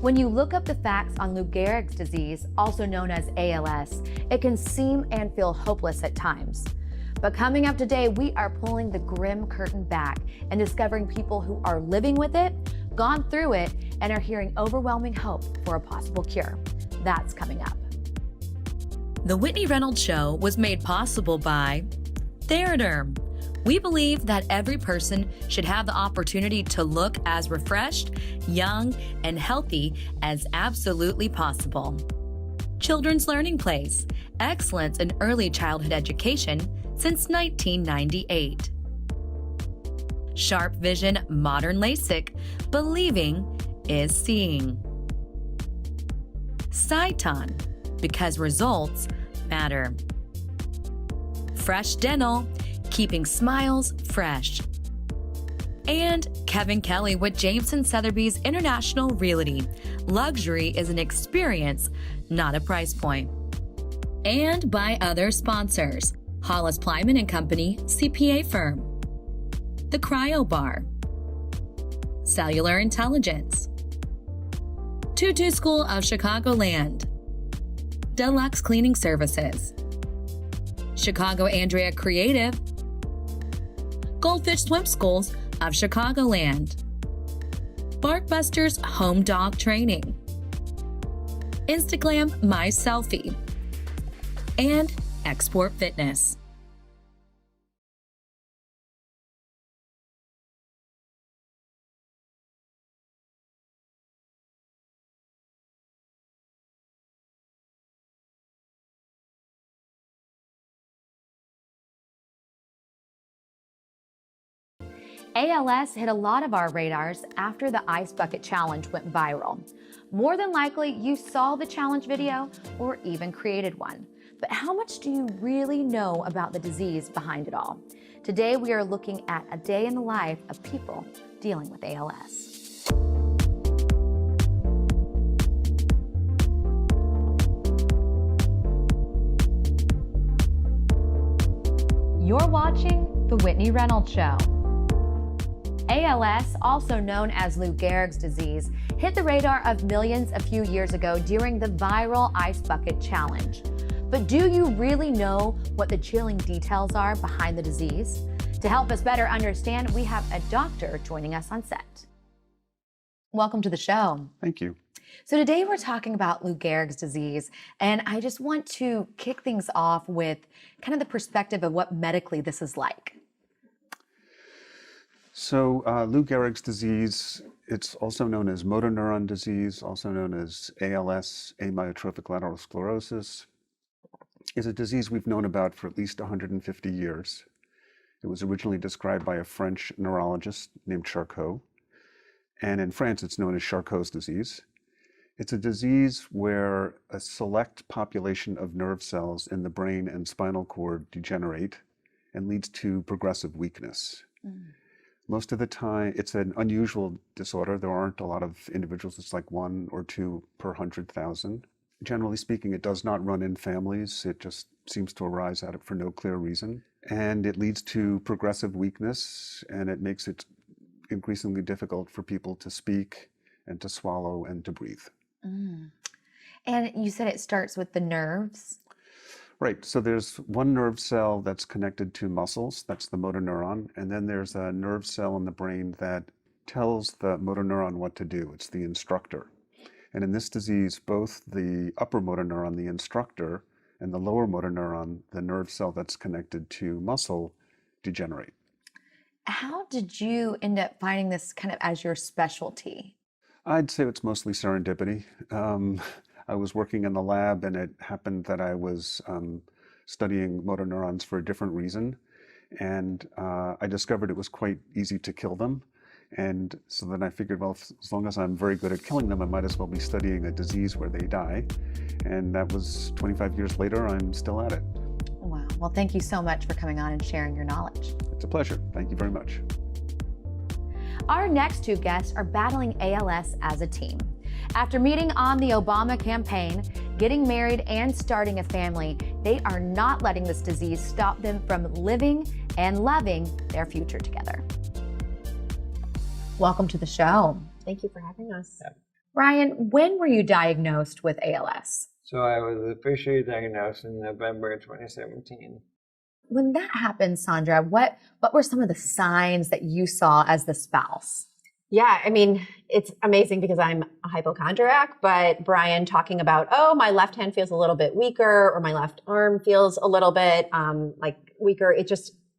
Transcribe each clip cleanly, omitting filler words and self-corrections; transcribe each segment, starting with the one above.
When you look up the facts on Lou Gehrig's disease, also known as ALS, it can seem and feel hopeless at times. But coming up today, we are pulling the grim curtain back and discovering people who are living with it, gone through it, and are hearing overwhelming hope for a possible cure. That's coming up. The Whitney Reynolds Show was made possible by Theraderm. We believe that every person should have the opportunity to look as refreshed, young, and healthy as absolutely possible. Children's Learning Place, excellence in early childhood education since 1998. Sharp Vision Modern LASIK, believing is seeing. Sciton, because results matter. Fresh Dental, keeping smiles fresh. And Kevin Kelly with Jameson Sotheby's International Realty. Luxury is an experience, not a price point. And by other sponsors, Hollis Plyman and Company, CPA firm. The Cryo Bar. Cellular Intelligence. Tutu School of Chicagoland. Deluxe Cleaning Services. Chicago Andrea Creative. Goldfish Swim Schools of Chicagoland. Barkbusters Home Dog Training. Instagram My Selfie. And Export Fitness. ALS hit a lot of our radars after the Ice Bucket Challenge went viral. More than likely, you saw the challenge video or even created one. But how much do you really know about the disease behind it all? Today, we are looking at a day in the life of people dealing with ALS. You're watching The Whitney Reynolds Show. ALS, also known as Lou Gehrig's disease, hit the radar of millions a few years ago during the viral Ice Bucket Challenge. But do you really know what the chilling details are behind the disease? To help us better understand, we have a doctor joining us on set. Welcome to the show. Thank you. So today we're talking about Lou Gehrig's disease, and I just want to kick things off with kind of the perspective of what medically this is like. So Lou Gehrig's disease, it's also known as motor neuron disease, also known as ALS, amyotrophic lateral sclerosis, is a disease we've known about for at least 150 years. It was originally described by a French neurologist named Charcot, and in France it's known as Charcot's disease. It's a disease where a select population of nerve cells in the brain and spinal cord degenerate and leads to progressive weakness. Most of the time, it's an unusual disorder. There aren't a lot of individuals. It's like 1 or 2 per 100,000. Generally speaking, it does not run in families. It just seems to arise out of for no clear reason. And it leads to progressive weakness, and it makes it increasingly difficult for people to speak and to swallow and to breathe. And you said it starts with the nerves? Right, so there's one nerve cell that's connected to muscles, that's the motor neuron, and then there's a nerve cell in the brain that tells the motor neuron what to do. It's the instructor. And in this disease, both the upper motor neuron, the instructor, and the lower motor neuron, the nerve cell that's connected to muscle, degenerate. How did you end up finding this kind of as your specialty? I'd say it's mostly serendipity. I was working in the lab, and it happened that I was studying motor neurons for a different reason. And I discovered it was quite easy to kill them. And so then I figured, well, as long as I'm very good at killing them, I might as well be studying a disease where they die. And that was 25 years later, I'm still at it. Wow. Well, thank you so much for coming on and sharing your knowledge. It's a pleasure. Thank you very much. Our next two guests are battling ALS as a team. After meeting on the Obama campaign, getting married, and starting a family, they are not letting this disease stop them from living and loving their future together. Welcome to the show. Thank you for having us. Brian, when were you diagnosed with ALS? So I was officially diagnosed in November 2017. When that happened, Sandra, what were some of the signs that you saw as the spouse? Yeah, I mean, it's amazing because I'm a hypochondriac, but Brian talking about, oh, my left hand feels a little bit weaker or my left arm feels a little bit like weaker.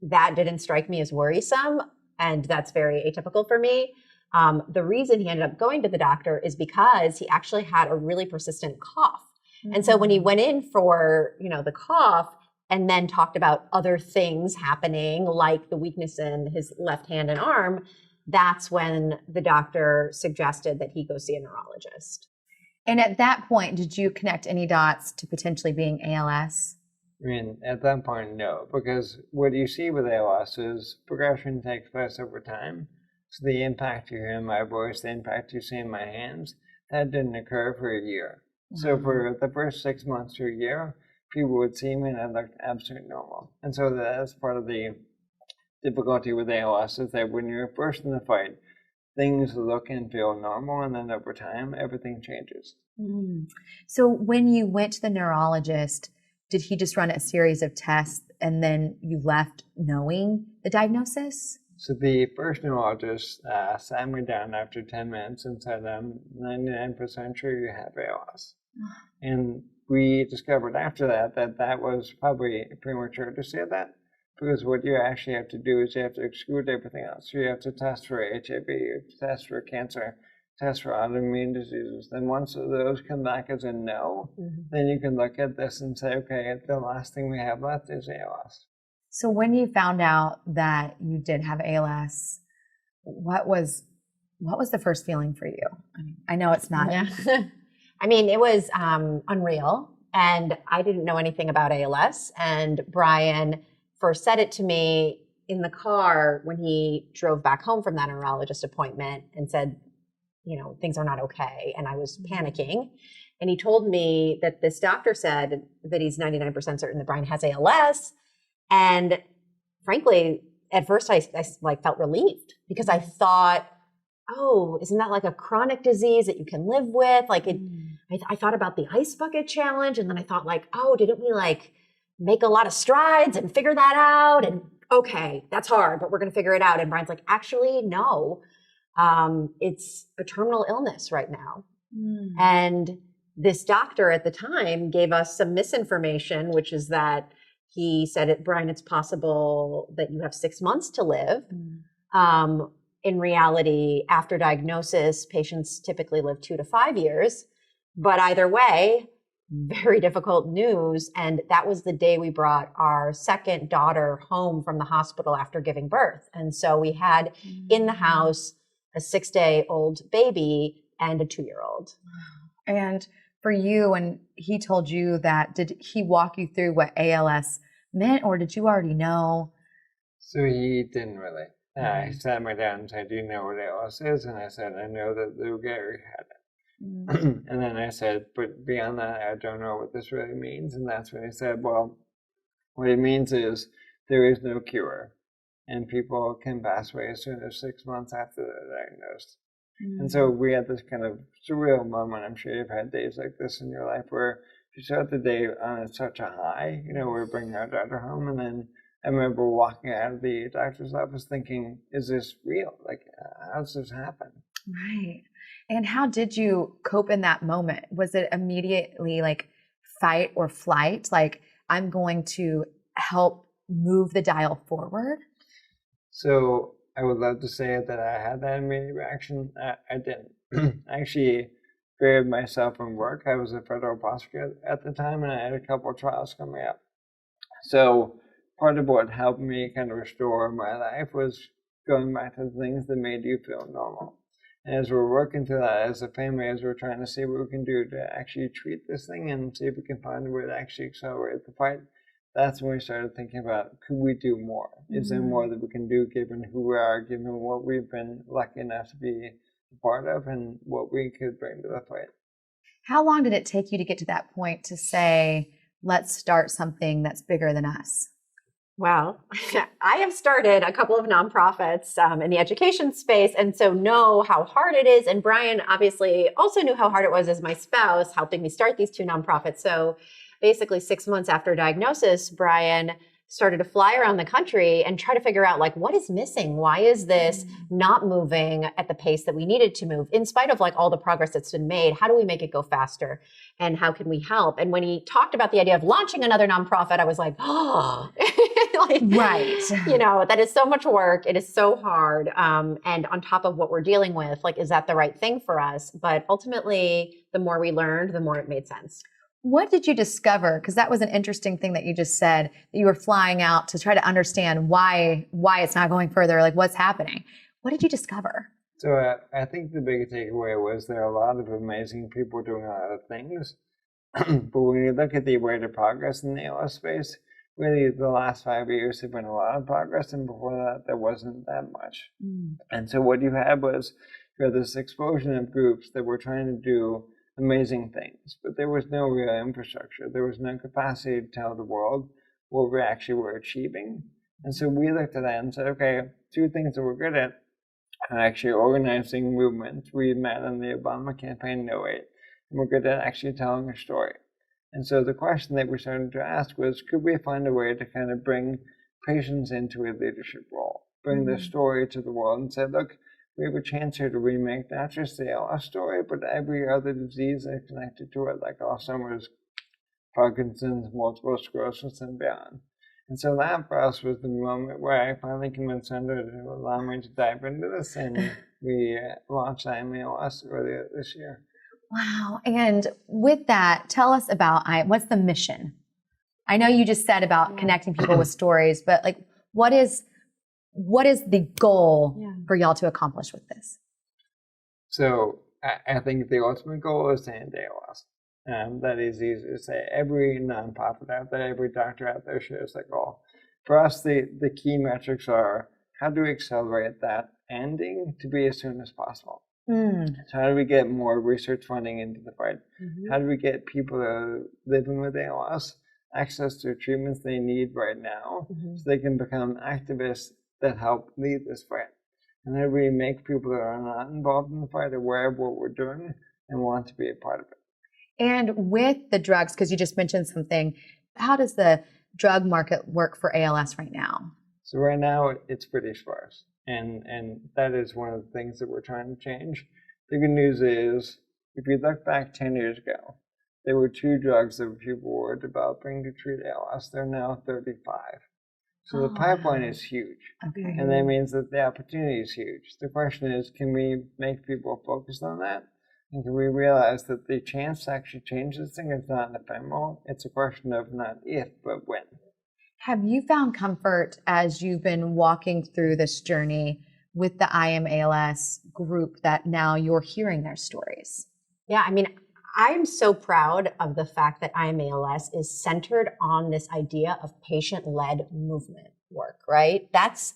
That didn't strike me as worrisome. And that's very atypical for me. The reason he ended up going to the doctor is because he actually had a really persistent cough. Mm-hmm. And so when he went in for, the cough and then talked about other things happening, like the weakness in his left hand and arm, that's when the doctor suggested that he go see a neurologist. And at that point, did you connect any dots to potentially being ALS? I mean, at that point, no, because what you see with ALS is progression takes place over time. So the impact you hear in my voice, the impact you see in my hands, that didn't occur for a year. Mm-hmm. So for the first 6 months to a year, people would see me and I looked absolutely normal. And so that's part of the difficulty with ALS is that when you're first in the fight, things look and feel normal, and then over time, everything changes. Mm. So when you went to the neurologist, did he just run a series of tests and then you left knowing the diagnosis? So the first neurologist sat me down after 10 minutes and said, I'm 99% sure you have ALS. And we discovered after that was probably premature to say that. Because what you actually have to do is you have to exclude everything else. You have to test for HIV, you have to test for cancer, test for autoimmune diseases. Then once those come back as a no, then you can look at this and say, okay, the last thing we have left is ALS. So when you found out that you did have ALS, what was the first feeling for you? I know it's not. Yeah. I mean, it was unreal. And I didn't know anything about ALS. And Brian first said it to me in the car when he drove back home from that neurologist appointment and said, things are not okay. And I was panicking. And he told me that this doctor said that he's 99% certain that Brian has ALS. And frankly, at first I felt relieved because I thought, oh, isn't that like a chronic disease that you can live with? I thought about the ice bucket challenge. And then I thought oh, didn't we make a lot of strides and figure that out? And okay, that's hard, but we're going to figure it out. And Brian's like, actually, no, it's a terminal illness right now. And this doctor at the time gave us some misinformation, which is that he said, Brian, it's possible that you have 6 months to live. In reality, after diagnosis, patients typically live 2 to 5 years. But either way, very difficult news. And that was the day we brought our second daughter home from the hospital after giving birth. And so we had in the house a 6-day-old baby and a 2-year-old. And for you, when he told you that, did he walk you through what ALS meant, or did you already know? So he didn't really. He sat me down and said, do you know what ALS is? And I said, I know that Lou Gehrig had it. And then I said, but beyond that, I don't know what this really means. And that's when he said, well, what it means is there is no cure. And people can pass away as soon as 6 months after they're diagnosed. And so we had this kind of surreal moment. I'm sure you've had days like this in your life where you start the day on such a high. We're bringing our daughter home. And then I remember walking out of the doctor's office thinking, is this real? How does this happen? Right. And how did you cope in that moment? Was it immediately fight or flight? I'm going to help move the dial forward? So I would love to say that I had that immediate reaction. I didn't. I actually buried myself in work. I was a federal prosecutor at the time, and I had a couple of trials coming up. So part of what helped me kind of restore my life was going back to the things that made you feel normal. And as we're working through that as a family, as we're trying to see what we can do to actually treat this thing and see if we can find a way to actually accelerate the fight, that's when we started thinking about, could we do more? Is there more that we can do given who we are, given what we've been lucky enough to be a part of, and what we could bring to the fight? How long did it take you to get to that point to say, let's start something that's bigger than us? Well, I have started a couple of nonprofits in the education space, and so know how hard it is. And Brian obviously also knew how hard it was as my spouse, helping me start these two nonprofits. So basically 6 months after diagnosis, Brian started to fly around the country and try to figure out, like, what is missing? Why is this not moving at the pace that we needed to move, in spite of like all the progress that's been made? How do we make it go faster? And how can we help? And when he talked about the idea of launching another nonprofit, I was like, oh, like, Right. you know, that is so much work. It is so hard. And on top of what we're dealing with, like, is that the right thing for us? But ultimately, the more we learned, the more it made sense. What did you discover? Because that was an interesting thing that you just said, that you were flying out to try to understand why it's not going further, like what's happening. What did you discover? So I think the big takeaway was there are a lot of amazing people doing a lot of things. But when you look at the rate of progress in the ALS space, really the last 5 years have been a lot of progress, and before that there wasn't that much. And so what you had was this explosion of groups that were trying to do amazing things, but there was no real infrastructure. There was no capacity to tell the world what we actually were achieving. And so we looked at that and said, okay, two things that we're good at are actually organizing movements. We met in the Obama campaign in 08, and we're good at actually telling a story. And so the question that we started to ask was, could we find a way to kind of bring patients into a leadership role, bring the story to the world and say, look, we have a chance here to remake not just the ALS story, but every other disease that's connected to it, like Alzheimer's, Parkinson's, multiple sclerosis, and beyond. And so that for us was the moment where I finally convinced Sandra to allow me to dive into this, and we launched IMALS earlier this year. Wow. And with that, tell us about what's the mission? I know you just said about connecting people with stories, but like, what is the goal for y'all to accomplish with this? So I think the ultimate goal is to end ALS. That is easy to say. Every nonprofit out there, every doctor out there shares that goal. For us, the key metrics are, how do we accelerate that ending to be as soon as possible? So how do we get more research funding into the fight? How do we get people that are living with ALS access to treatments they need right now so they can become activists that help lead this fight? And how do we make people that are not involved in the fight aware of what we're doing and want to be a part of it? And with the drugs, because you just mentioned something, how does the drug market work for ALS right now? So right now it's pretty sparse. And that is one of the things that we're trying to change. The good news is, if you look back 10 years ago, there were 2 drugs that people were developing to treat ALS. They're now 35. So the pipeline is huge. Okay. And that means that the opportunity is huge. The question is, can we make people focus on that? And can we realize that the chance to actually change this thing is not ephemeral? It's a question of not if, but when. Have you found comfort as you've been walking through this journey with the I Am ALS group that now you're hearing their stories? Yeah, I mean, I'm so proud of the fact that I Am ALS is centered on this idea of patient-led movement work, right? That's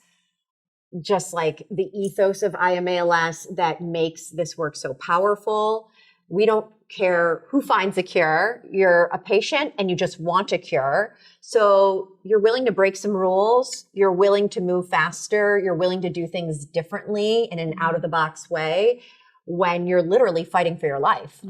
just like the ethos of I Am ALS that makes this work so powerful. We don't care who finds a cure. You're a patient and you just want a cure. So you're willing to break some rules. You're willing to move faster. You're willing to do things differently in an out-of-the-box way when you're literally fighting for your life.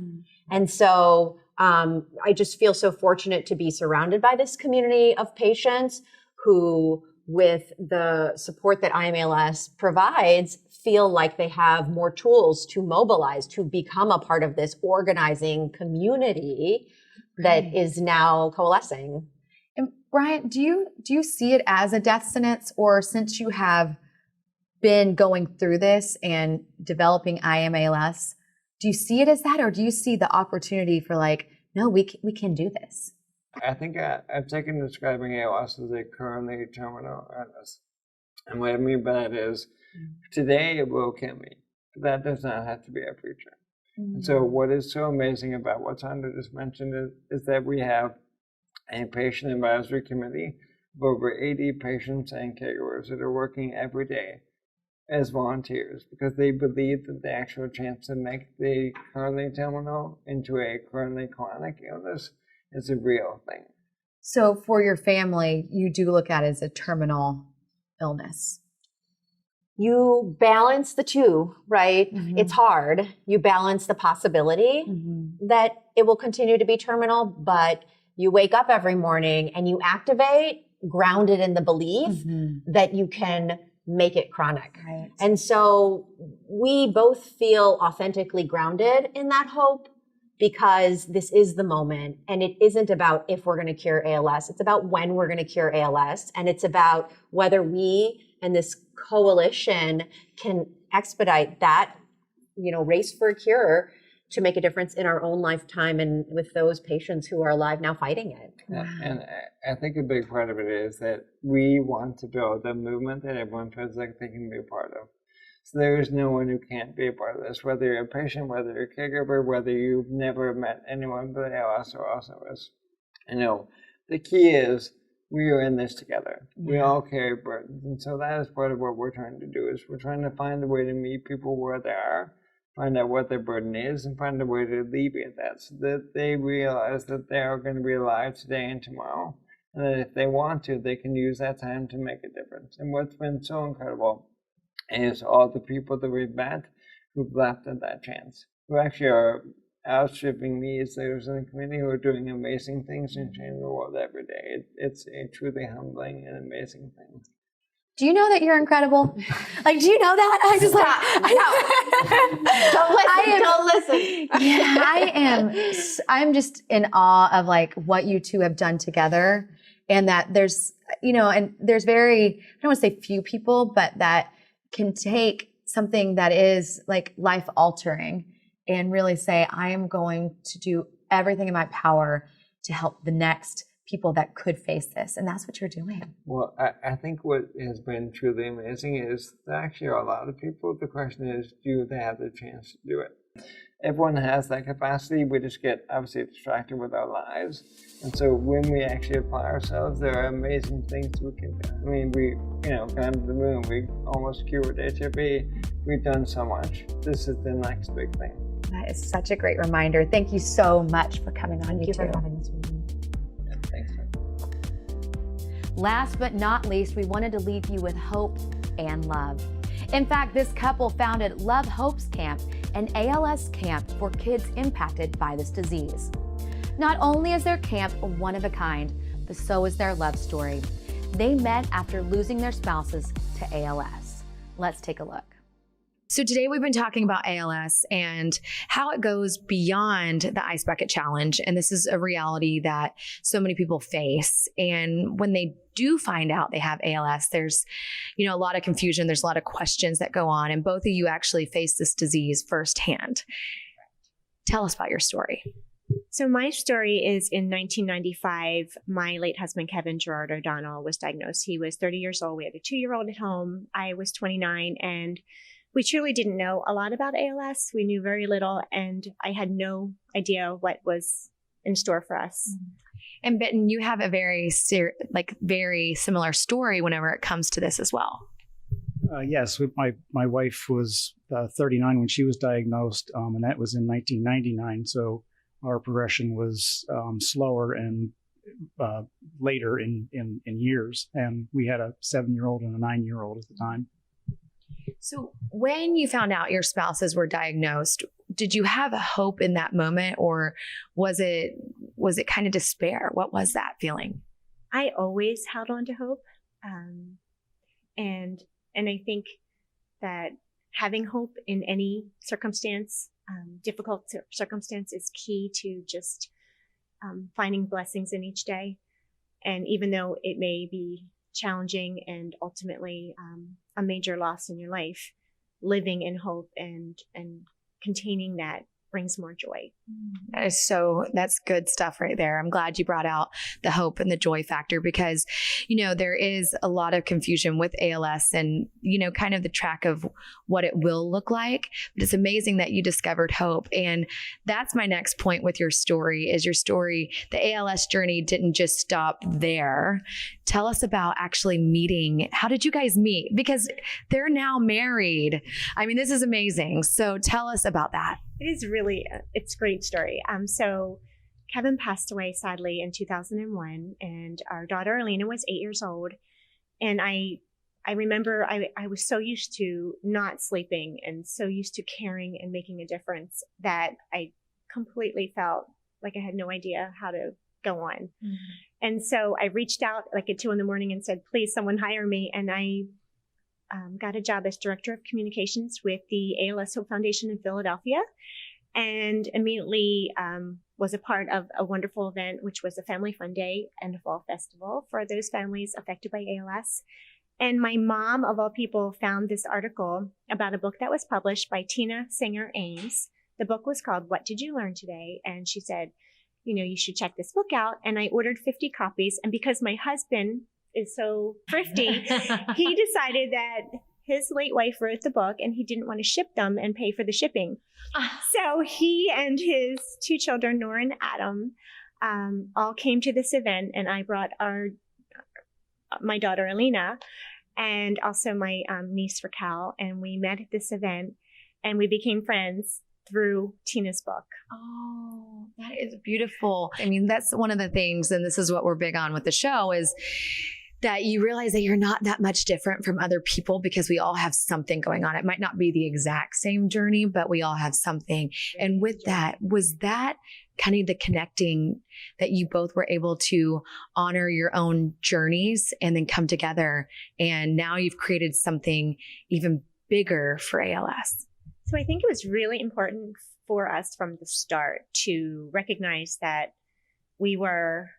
And so I just feel so fortunate to be surrounded by this community of patients who, with the support that I Am ALS provides, feel like they have more tools to mobilize, to become a part of this organizing community that is now coalescing. And Brian, do you see it as a death sentence, or since you have been going through this and developing I Am ALS, do you see it as that, or do you see the opportunity for like, no, we can do this? I think I've taken describing ALS as a currently terminal illness. And what I mean by that is, today it will kill me, but that does not have to be our future. And so what is so amazing about what Sandra just mentioned is that we have a patient advisory committee of over 80 patients and caregivers that are working every day as volunteers, because they believe that the actual chance to make the currently terminal into a currently chronic illness is a real thing. So for your family, you do look at it as a terminal illness. You balance the two, right? Mhm. It's hard. You balance the possibility that it will continue to be terminal, but you wake up every morning and you activate, grounded in the belief that you can make it chronic. Right. And so we both feel authentically grounded in that hope, because this is the moment, and it isn't about if we're going to cure ALS. It's about when we're going to cure ALS, and it's about whether we and this coalition can expedite that, race for a cure to make a difference in our own lifetime and with those patients who are alive now fighting it. And I think a big part of it is that we want to build a movement that everyone feels like they can be a part of. So there is no one who can't be a part of this, whether you're a patient, whether you're a caregiver, whether you've never met anyone with ALS or Alzheimer's. The key is we are in this together. We all carry burdens. And so that is part of what we're trying to do, is we're trying to find a way to meet people where they are, find out what their burden is, and find a way to alleviate that so that they realize that they are going to be alive today and tomorrow. And that if they want to, they can use that time to make a difference. And what's been so incredible is all the people that we've met who've left at that chance, who actually are outstripping me as leaders in the community, who are doing amazing things and changing the world every day. It's a truly humbling and amazing thing. Do you know that you're incredible? Like, do you know that? I just Don't listen. Yeah, I'm just in awe of like what you two have done together, and that there's, and there's very, I don't want to say few people, but that can take something that is like life altering and really say, I am going to do everything in my power to help the next people that could face this. And that's what you're doing. Well, I think what has been truly amazing is there actually are a lot of people. The question is, do they have the chance to do it? Everyone has that capacity. We just get obviously distracted with our lives. And so when we actually apply ourselves, there are amazing things we can do. I mean, we, gone to the moon. We almost cured HIV. We've done so much. This is the next big thing. That is such a great reminder. Thank you so much for coming on. Thank you for having us. Thanks. Last but not least, we wanted to leave you with hope and love. In fact, this couple founded Love Hopes Camp, an ALS camp for kids impacted by this disease. Not only is their camp one of a kind, but so is their love story. They met after losing their spouses to ALS. Let's take a look. So today we've been talking about ALS and how it goes beyond the Ice Bucket Challenge. And this is a reality that so many people face. And when they do find out they have ALS, there's, a lot of confusion. There's a lot of questions that go on. And both of you actually face this disease firsthand. Tell us about your story. So my story is in 1995, my late husband, Kevin Gerard O'Donnell, was diagnosed. He was 30 years old. We had a 2-year-old at home. I was 29, and we truly didn't know a lot about ALS. We knew very little, and I had no idea what was in store for us. And Bitten, you have a very similar story whenever it comes to this as well. Yes, my wife was 39 when she was diagnosed, and that was in 1999. So our progression was slower and later in years. And we had a 7-year-old and a 9-year-old at the time. So when you found out your spouses were diagnosed, did you have a hope in that moment, or was it kind of despair? What was that feeling? I always held on to hope. And I think that having hope in any circumstance, difficult circumstance, is key to just finding blessings in each day. And even though it may be challenging and ultimately a major loss in your life, living in hope and containing that brings more joy. That's good stuff right there. I'm glad you brought out the hope and the joy factor, because, there is a lot of confusion with ALS and, kind of the track of what it will look like. But it's amazing that you discovered hope. And that's my next point with your story. The ALS journey didn't just stop there. Tell us about actually meeting. How did you guys meet? Because they're now married. I mean, this is amazing. So tell us about that. It is really, it's a great story. So Kevin passed away sadly in 2001, and our daughter Alina was 8 years old. And I remember I was so used to not sleeping and so used to caring and making a difference that I completely felt like I had no idea how to go on. Mm-hmm. And so I reached out like at 2 a.m. and said, please, someone hire me. And I got a job as director of communications with the ALS Hope Foundation in Philadelphia, and immediately was a part of a wonderful event, which was a family fun day and a fall festival for those families affected by ALS. And my mom, of all people, found this article about a book that was published by Tina Singer Ames. The book was called What Did You Learn Today? And she said, you know, you should check this book out. And I ordered 50 copies. And because my husband is so thrifty, he decided that his late wife wrote the book and he didn't want to ship them and pay for the shipping. So he and his 2 children, Nora and Adam, all came to this event, and I brought my daughter Alina and also my niece Raquel, and we met at this event and we became friends through Tina's book. Oh, that is beautiful. I mean, that's one of the things, and this is what we're big on with the show, is that you realize that you're not that much different from other people because we all have something going on. It might not be the exact same journey, but we all have something. And with that, was that kind of the connecting that you both were able to honor your own journeys and then come together, and now you've created something even bigger for ALS? So I think it was really important for us from the start to recognize that we were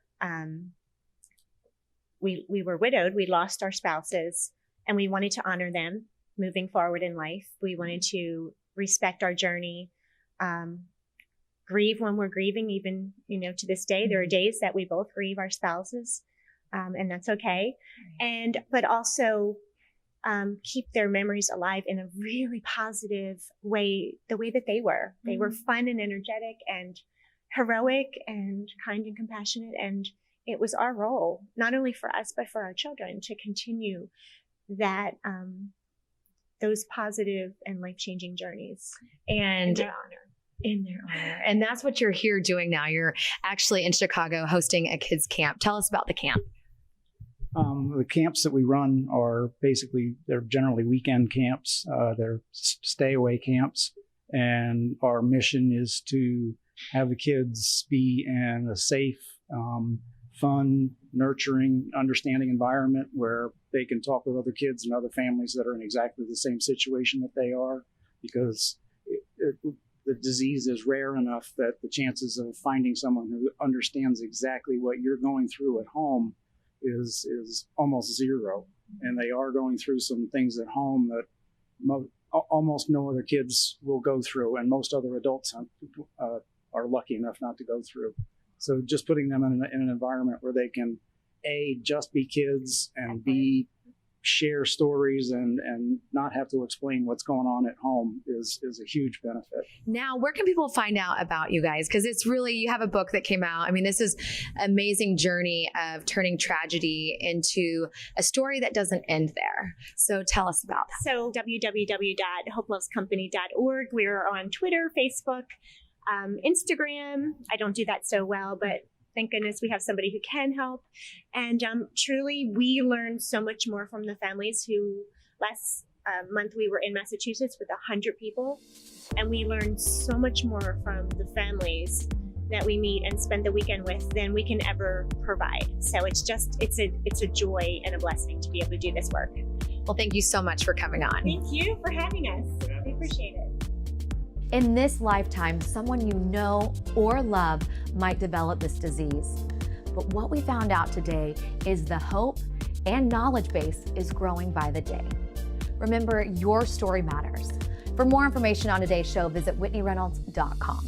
we were widowed. We lost our spouses, and we wanted to honor them moving forward in life. We wanted to respect our journey, grieve when we're grieving. Even, you know, to this day, there are days that we both grieve our spouses, and that's okay. But also keep their memories alive in a really positive way, the way that they were. They were fun and energetic and heroic and kind and compassionate. And it was our role, not only for us, but for our children, to continue that, those positive and life-changing journeys and in their honor. And that's what you're here doing now. You're actually in Chicago hosting a kids camp. Tell us about the camp. The camps that we run are basically, they're generally weekend camps. They're stay-away camps. And our mission is to have the kids be in a safe, fun, nurturing, understanding environment where they can talk with other kids and other families that are in exactly the same situation that they are, because the disease is rare enough that the chances of finding someone who understands exactly what you're going through at home is almost zero. And they are going through some things at home that almost no other kids will go through, and most other adults are lucky enough not to go through. So just putting them in an environment where they can, A, just be kids, and B, share stories and not have to explain what's going on at home is a huge benefit. Now, where can people find out about you guys? Because it's really, you have a book that came out. I mean, this is an amazing journey of turning tragedy into a story that doesn't end there. So tell us about that. So www.hopelovescompany.org. We're on Twitter, Facebook, Instagram. I don't do that so well, but thank goodness we have somebody who can help. And truly, we learned so much more from the families who last month we were in Massachusetts with 100 people. And we learned so much more from the families that we meet and spend the weekend with than we can ever provide. So it's a joy and a blessing to be able to do this work. Well, thank you so much for coming on. Thank you for having us. We appreciate it. In this lifetime, someone you know or love might develop this disease. But what we found out today is the hope and knowledge base is growing by the day. Remember, your story matters. For more information on today's show, visit WhitneyReynolds.com.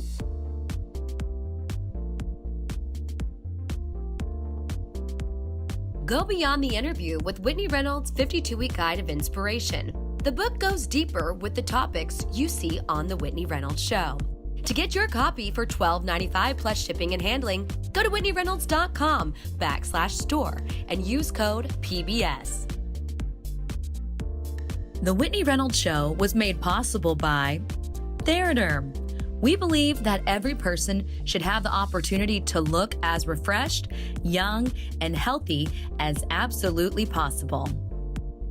Go beyond the interview with Whitney Reynolds' 52-week guide of inspiration. The book goes deeper with the topics you see on The Whitney Reynolds Show. To get your copy for $12.95 plus shipping and handling, go to WhitneyReynolds.com/store and use code PBS. The Whitney Reynolds Show was made possible by Theraderm. We believe that every person should have the opportunity to look as refreshed, young, and healthy as absolutely possible.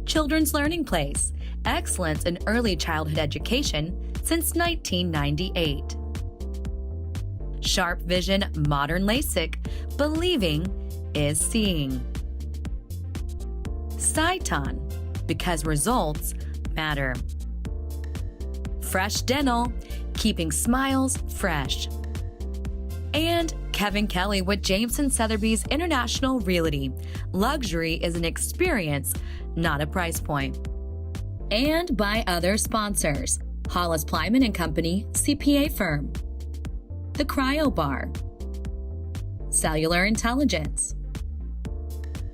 Children's Learning Place, excellence in early childhood education since 1998. Sharp Vision Modern LASIK, believing is seeing. Sciton, because results matter. Fresh Dental, keeping smiles fresh. And Kevin Kelly with Jameson Sotheby's International Realty. Luxury is an experience, not a price point. And by other sponsors. Hollis Plyman and Company, CPA firm. The Cryo Bar. Cellular Intelligence.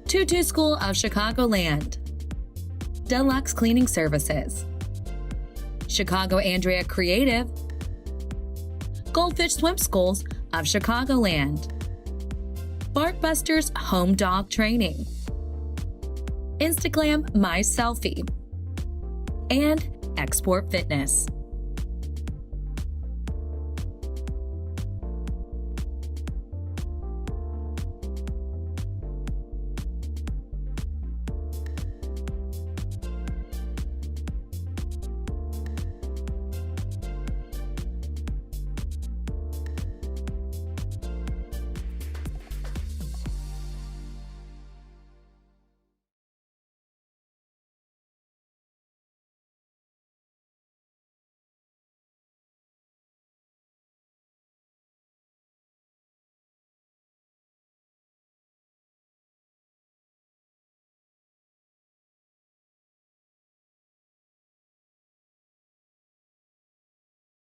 Tutu School of Chicagoland. Deluxe Cleaning Services. Chicago Andrea Creative. Goldfish Swim Schools of Chicagoland. Barkbusters Home Dog Training. Instagram My Selfie. And Export Fitness.